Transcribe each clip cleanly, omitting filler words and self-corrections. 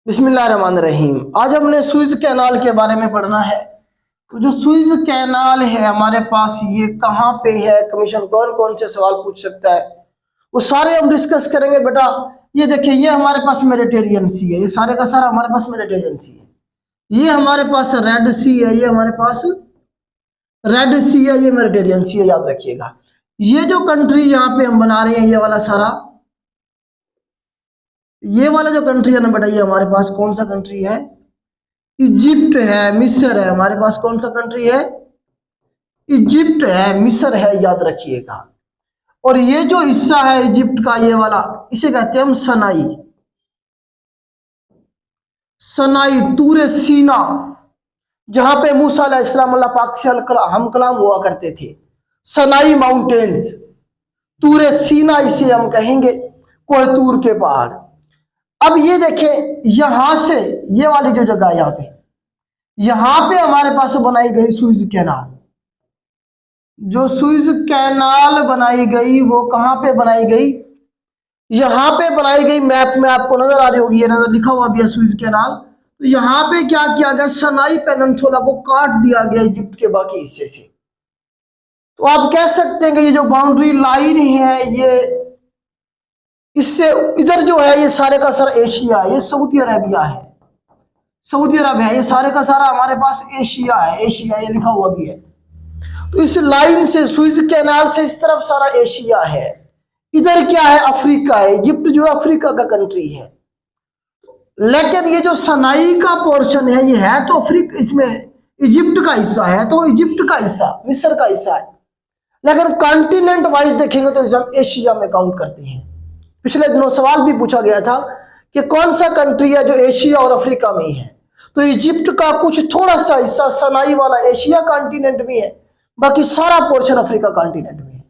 बिस्मिल्लाहिर्रहमानिर्रहीम। आज हमने सुइज कैनाल के बारे में पढ़ना है। तो जो सुइज कैनाल है हमारे पास, ये कहाँ पे है, कमीशन कौन कौन से सवाल पूछ सकता है, वो सारे हम डिस्कस करेंगे। बेटा ये देखिए, ये हमारे पास मेडिटेरियन सी है, ये सारे का सारा हमारे पास मेडिटेरियन सी है। ये हमारे पास रेड सी है, ये हमारे पास रेड सी है, ये मेडिटेरियन सी है, याद रखिएगा। ये जो कंट्री यहाँ पे हम बना रहे हैं, ये वाला सारा, ये वाला जो कंट्री है ना बेटा, ये हमारे पास कौन सा कंट्री है? इजिप्ट है, मिस्र है। हमारे पास कौन सा कंट्री है? इजिप्ट है, मिस्र है, याद रखिएगा। और ये जो हिस्सा है इजिप्ट का, ये वाला, इसे कहते हैं हम सनाई। सनाई तूरे सीना, जहां पे मूसा अलैहिस्सलाम अल्लाह पाक से हम कलाम हुआ करते थे। सनाई माउंटेन्स, तूरे सीना इसे हम कहेंगे, कोहतूर के पहाड़। अब ये देखें, यहां से ये वाली जो जगह यहां पे हमारे पास बनाई गई सुइज कैनाल। जो सुइज कैनाल बनाई गई वो कहां पे बनाई गई? यहां पे बनाई गई। मैप में आपको नजर आ रही होगी, ये नजर लिखा हुआ भी है सुइज कैनाल। तो यहां पे क्या किया गया? सनाई पेनिनसुला को काट दिया गया इजिप्ट के बाकी हिस्से से। तो आप कह सकते हैं कि ये जो बाउंड्री लाइन है, ये इससे इधर जो है, ये सारे का सारा एशिया है, ये सऊदी अरेबिया है, सऊदी अरब है, ये सारे का सारा हमारे पास एशिया है। एशिया ये लिखा हुआ भी है। तो इस लाइन से, सुइज कैनाल से इस तरफ सारा एशिया है। इधर क्या है? अफ्रीका है। इजिप्ट जो है अफ्रीका का कंट्री है। लेकिन ये जो सनाई का पोर्शन है, ये है तो अफ्रीका, इसमें इजिप्ट का हिस्सा है, तो इजिप्ट का हिस्सा मिस्र का हिस्सा है। लेकिन कॉन्टिनेंट वाइज देखेंगे तो हम एशिया में काउंट करते हैं। पिछले दिनों सवाल भी पूछा गया था कि कौन सा कंट्री है जो एशिया और अफ्रीका में ही है। तो इजिप्ट का कुछ थोड़ा सा हिस्सा सनाई वाला एशिया कॉन्टिनेंट में है, बाकी सारा पोर्शन अफ्रीका कॉन्टिनेंट में है।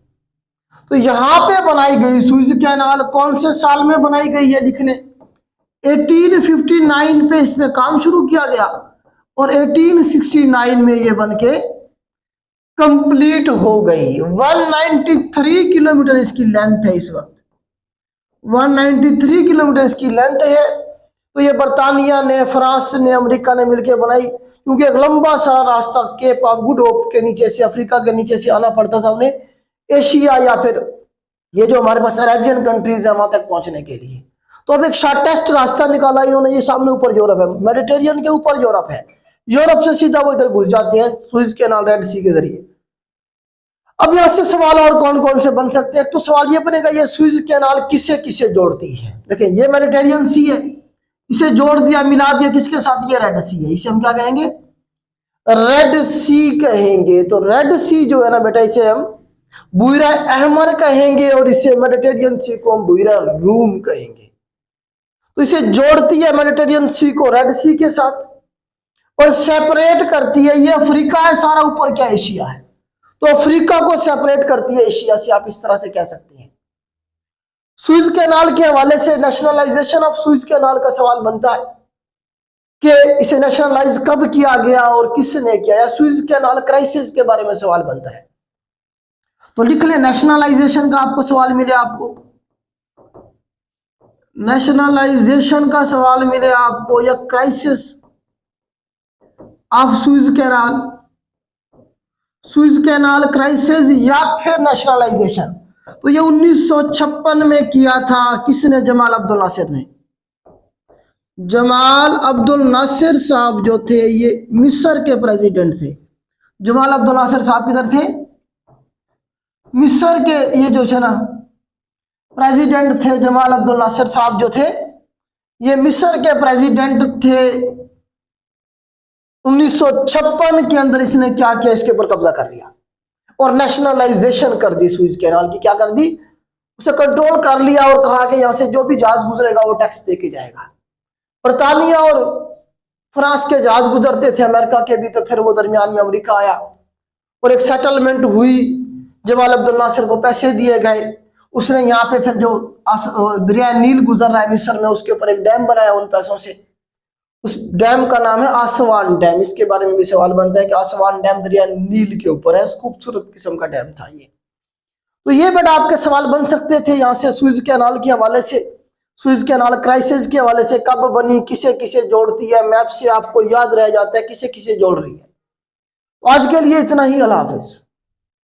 तो यहां पे बनाई गई सुइज कैनाल कौन से साल में बनाई गई है? लिखने 1859 पे इसमें काम शुरू किया गया और 1869 में ये बनके कंप्लीट हो गई। 193 किलोमीटर इसकी लेंथ है इस वक्त, 193 किलोमीटर इसकी लेंथ है। तो ये बरतानिया ने, फ्रांस ने, अमेरिका ने मिलकर बनाई, क्योंकि एक लंबा सारा रास्ता केप ऑफ गुड होप के नीचे से, अफ्रीका के नीचे से आना पड़ता था उन्हें एशिया या फिर ये जो हमारे पास अरेबियन कंट्रीज है वहां तक पहुंचने के लिए। तो अब एक शॉर्टेस्ट रास्ता निकाला इन्होंने। ये सामने ऊपर यूरोप है, मेडिटेरियन के ऊपर यूरोप है, यूरोप से सीधा वो इधर घुस जाते हैं सुइज कैनाल रेड सी के जरिए। अब यहां से सवाल और कौन कौन से बन सकते हैं? तो सवाल ये बनेगा, ये सुइज कैनाल किसे किसे जोड़ती है? देखिए ये मेडिटेरियन सी है, इसे जोड़ दिया, मिला दिया किसके साथ? ये रेड सी है, इसे हम क्या कहेंगे? रेड सी कहेंगे। तो रेड सी जो है ना बेटा, इसे हम बुइरा अहमर कहेंगे और इसे मेडिटेरियन सी को हम बुइरा रूम कहेंगे। तो इसे जोड़ती है मेडिटेरियन सी को रेड सी के साथ और सेपरेट करती है। ये अफ्रीका है सारा, ऊपर क्या एशिया है, तो अफ्रीका को सेपरेट करती है एशिया से, आप इस तरह से कह सकते हैं। सुइज कैनाल के हवाले से नेशनलाइजेशन ऑफ सुइज कैनाल का सवाल बनता है कि इसे नेशनलाइज कब किया गया और किसने किया, या सुइज कैनाल क्राइसिस के बारे में सवाल बनता है। तो लिख ले, नेशनलाइजेशन का आपको सवाल मिले, आपको नेशनलाइजेशन का सवाल मिले आपको, या crisis of Swiss canal, Swiss canal crisis या फिर नेशनलाइजेशन। तो ये 1956 में किया था किसने? जमाल अब्दुल नासिर ने। जमाल अब्दुल नासिर साहब जो थे, ये मिस्र के प्रेसिडेंट थे। जमाल अब्दुल नासिर साहब किधर थे? मिस्र के, ये जो थे ना प्रेसिडेंट थे। जमाल अब्दुल नासिर साहब जो थे, ये मिस्र के प्रेसिडेंट थे। 1956 के अंदर इसने क्या किया? इसके ऊपर कब्जा कर लिया और नेशनलाइजेशन कर दी सुइज कैनाल की। क्या कर दी? उसे कंट्रोल कर लिया और कहा कि यहां से जो भी जहाज गुजरेगा वो टैक्स दे के जाएगा। बरतानिया और फ्रांस के जहाज गुजरते थे, अमेरिका के भी, तो फिर वो दरमियान में अमेरिका आया और एक सेटलमेंट हुई। जमाल अब्दुल नासिर को पैसे दिए गए, उसने यहाँ पे फिर जो दरिया नील गुजर रहा है मिस्र में, उसके ऊपर एक डैम बनाया उन पैसों से। उस डैम का नाम है आसवान डैम। इसके बारे में भी सवाल बनता है कि आसवान डैम दरिया नील के ऊपर है, खूबसूरत किस्म का डैम था ये। तो ये बेटा आपके सवाल बन सकते थे यहाँ से सुइज कैनाल के हवाले से। सुएज कैनाल क्राइसिस के हवाले से कब बनी, किसे किसे जोड़ती है, मैप से आपको याद रह जाता है किसे किसे जोड़ रही है। आज के लिए इतना ही, अल्लाह हाफिज।